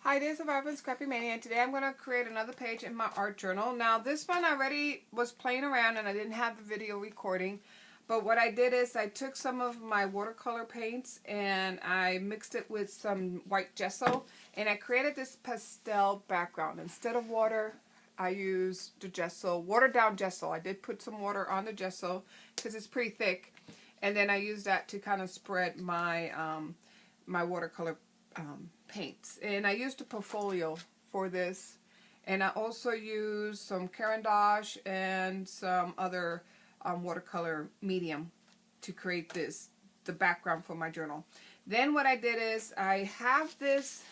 Hi, this is Survivor Scrappy Mania, and today I'm going to create another page in my art journal. Now, this one I already was playing around and I didn't have the video recording, but what I did is I took some of my watercolor paints and I mixed it with some white gesso, and I created this pastel background. Instead of water, I used the gesso, watered down gesso. I did put some water on the gesso because it's pretty thick, and then I used that to kind of spread my my watercolor paints. And I used a portfolio for this, and I also used some Caran-d'Ache and some other watercolor medium to create the background for my journal. Then what I did is I have this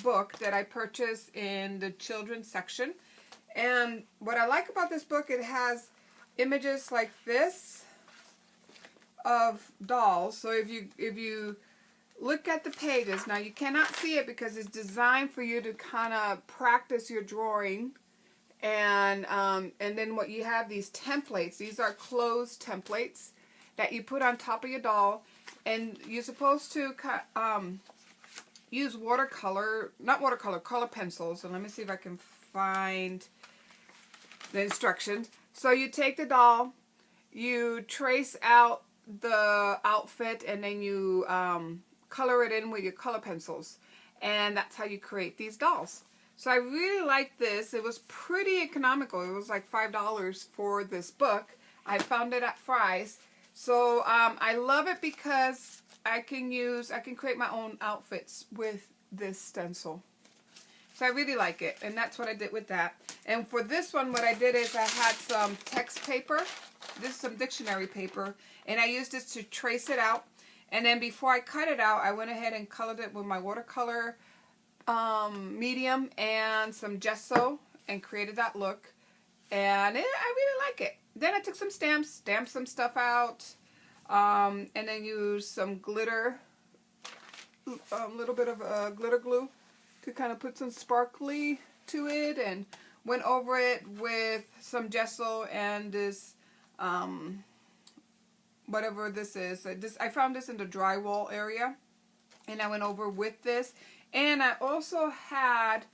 book that I purchased in the children's section, and what I like about this book, it has images like this of dolls. So if you look at the pages, now you cannot see it because it's designed for you to kind of practice your drawing, and then what you have, these templates. These are closed templates that you put on top of your doll, and you're supposed to use color pencils. And let me see if I can find the instructions. So you take the doll, you trace out the outfit, and then you color it in with your color pencils, and that's how you create these dolls. So I really like this. It was pretty economical. It was like $5 for this book. I found it at Fry's. So I love it because I can create my own outfits with this stencil. So I really like it, and that's what I did with that. And for this one, what I did is I had some text paper. This is some dictionary paper, and I used this to trace it out. And then before I cut it out, I went ahead and colored it with my watercolor medium and some gesso and created that look. And I really like it. Then I took some stamps, stamped some stuff out, and then used some glitter, a little bit of glitter glue to kind of put some sparkly to it, and went over it with some gesso and this whatever this is. I found this in the drywall area, and I went over with this. And I also had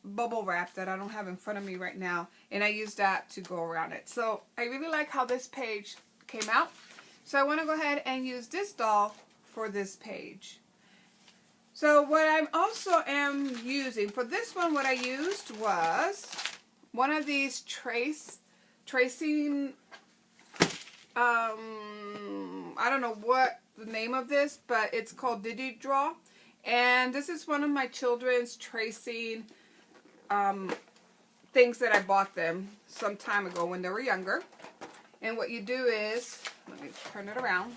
bubble wrap that I don't have in front of me right now, and I used that to go around it. So I really like how this page came out. So I want to go ahead and use this doll for this page. So what I also am using for this one, what I used was one of these tracing, I don't know what the name of this, but it's called DigiDraw, and this is one of my children's tracing things that I bought them some time ago when they were younger. And what you do is, let me turn it around.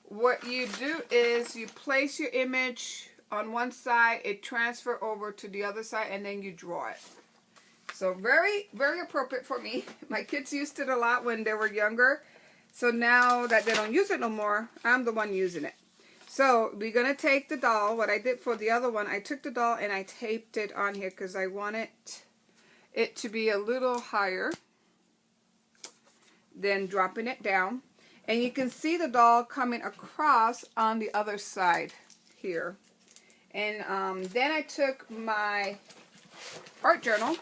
What you do is you place your image on one side, it transfer over to the other side, and then you draw it. So very, very appropriate for me. My kids used it a lot when they were younger. So now that they don't use it no more, I'm the one using it. So we're going to take the doll. What I did for the other one, I took the doll and I taped it on here because I wanted it to be a little higher. Then dropping it down. And you can see the doll coming across on the other side here. And then I took my art journal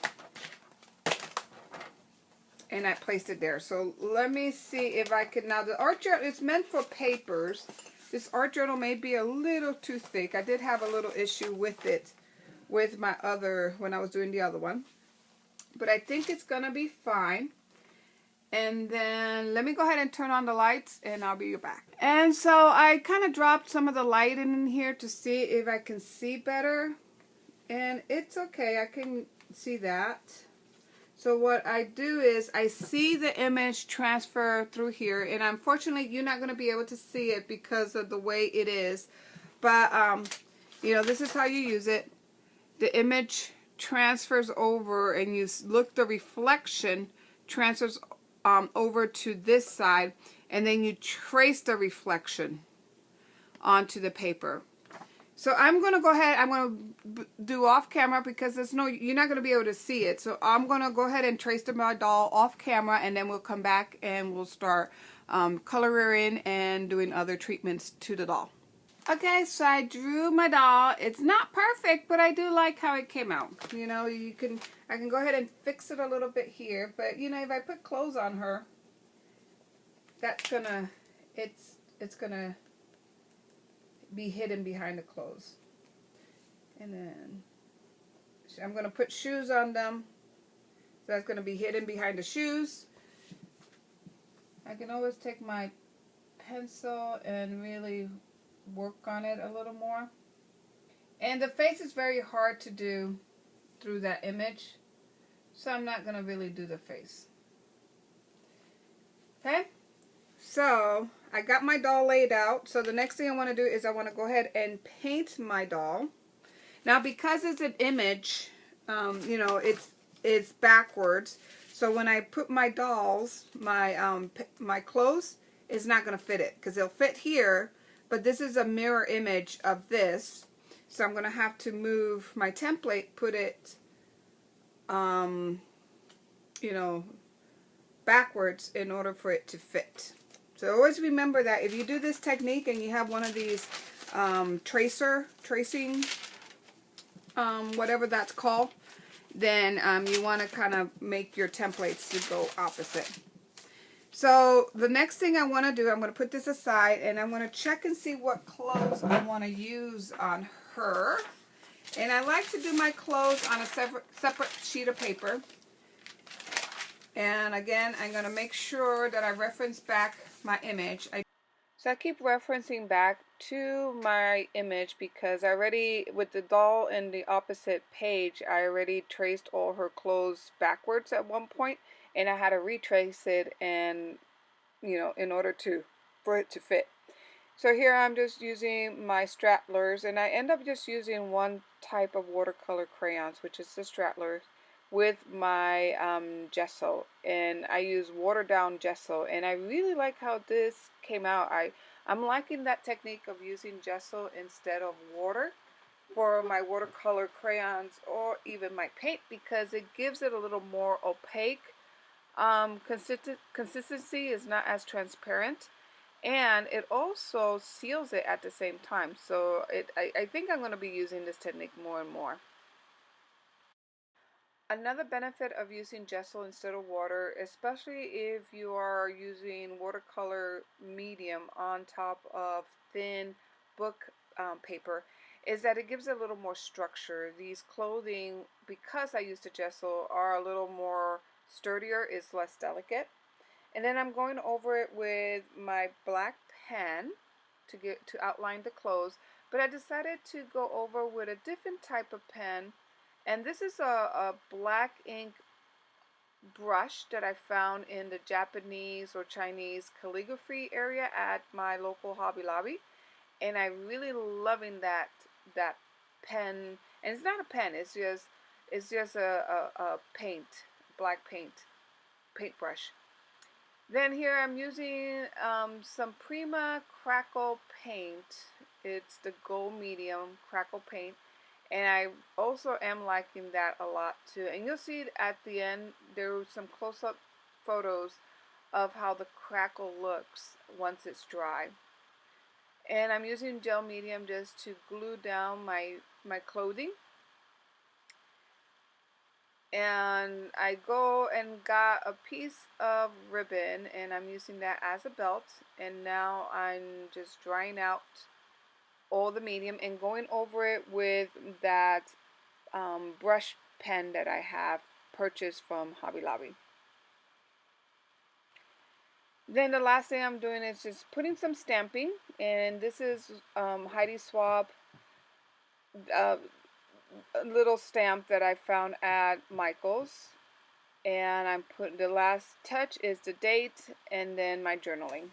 and I placed it there. So let me see if I could, now the art journal is meant for papers. This art journal may be a little too thick. I did have a little issue with it with my other, when I was doing the other one. But I think it's going to be fine. And then let me go ahead and turn on the lights and I'll be back. And so I kind of dropped some of the light in here to see if I can see better. And it's okay, I can see that. So what I do is I see the image transfer through here, and unfortunately you're not going to be able to see it because of the way it is. But you know, this is how you use it. The image transfers over, and you look, the reflection transfers over to this side, and then you trace the reflection onto the paper. So I'm going to go ahead, I'm going to do off camera because you're not going to be able to see it. So I'm going to go ahead and trace my doll off camera, and then we'll come back and we'll start coloring and doing other treatments to the doll. Okay, so I drew my doll. It's not perfect, but I do like how it came out. You know, I can go ahead and fix it a little bit here, but you know, if I put clothes on her, that's gonna, it's gonna be hidden behind the clothes. And then I'm gonna put shoes on them. So that's gonna be hidden behind the shoes. I can always take my pencil and really work on it a little more. And the face is very hard to do through that image, so I'm not going to really do the face. Okay, so I got my doll laid out. So the next thing I want to do is I want to go ahead and paint my doll. Now because it's an image, you know, it's backwards. So when I put my dolls, my clothes, it's not going to fit it because it'll fit here, but this is a mirror image of this. So I'm going to have to move my template, put it, you know, backwards in order for it to fit. So always remember that if you do this technique and you have one of these tracing, whatever that's called, then you want to kind of make your templates to go opposite. So the next thing I want to do, I'm going to put this aside and I'm going to check and see what clothes I want to use on her. And I like to do my clothes on a separate sheet of paper. And again, I'm going to make sure that I reference back my image. So I keep referencing back to my image because I already, with the doll in the opposite page, I already traced all her clothes backwards at one point, and I had to retrace it and, you know, in order for it to fit. So here I'm just using my Stratlers, and I end up just using one type of watercolor crayons, which is the Stratlers, with my gesso, and I use watered down gesso, and I really like how this came out. I'm liking that technique of using gesso instead of water for my watercolor crayons or even my paint because it gives it a little more opaque. Consistency is not as transparent, and it also seals it at the same time. So I think I'm going to be using this technique more and more. Another benefit of using gesso instead of water, especially if you are using watercolor medium on top of thin book paper, is that it gives it a little more structure. These clothing, because I used the gesso, are a little more sturdier, it's less delicate. And then I'm going over it with my black pen to outline the clothes, but I decided to go over with a different type of pen, and this is a black ink brush that I found in the Japanese or Chinese calligraphy area at my local Hobby Lobby, and I'm really loving that pen. And it's not a pen; it's just a black paintbrush. Then here I'm using some Prima Crackle paint. It's the gold medium crackle paint, and I also am liking that a lot too. And you'll see at the end there are some close-up photos of how the crackle looks once it's dry. And I'm using gel medium just to glue down my clothing. And I go and got a piece of ribbon and I'm using that as a belt, and now I'm just drying out all the medium and going over it with that brush pen that I have purchased from Hobby Lobby. Then the last thing I'm doing is just putting some stamping, and this is Heidi Swapp a little stamp that I found at Michael's, and I'm putting the last touch is the date and then my journaling.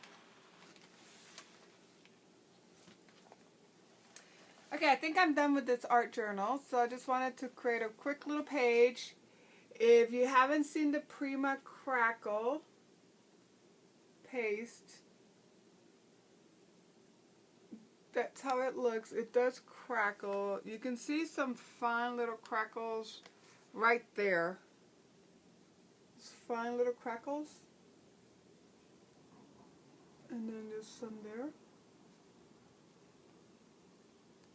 Okay, I think I'm done with this art journal, so I just wanted to create a quick little page. If you haven't seen the Prima Crackle paste, that's how it looks. It does crackle. You can see some fine little crackles right there. Just fine little crackles. And then there's some there.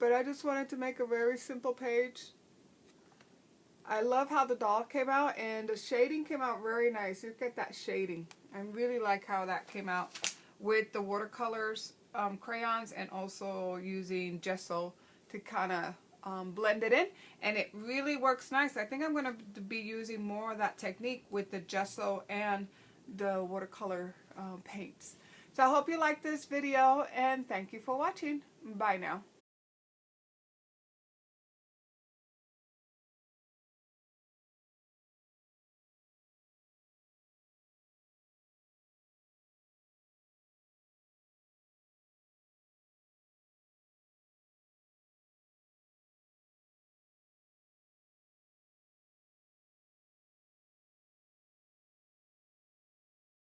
but I just wanted to make a very simple page. I love how the doll came out, and the shading came out very nice. Look at that shading. I really like how that came out with the watercolors, crayons, and also using gesso to kind of blend it in, and it really works nice. I think I'm going to be using more of that technique with the gesso and the watercolor paints. So I hope you like this video, and thank you for watching. Bye now.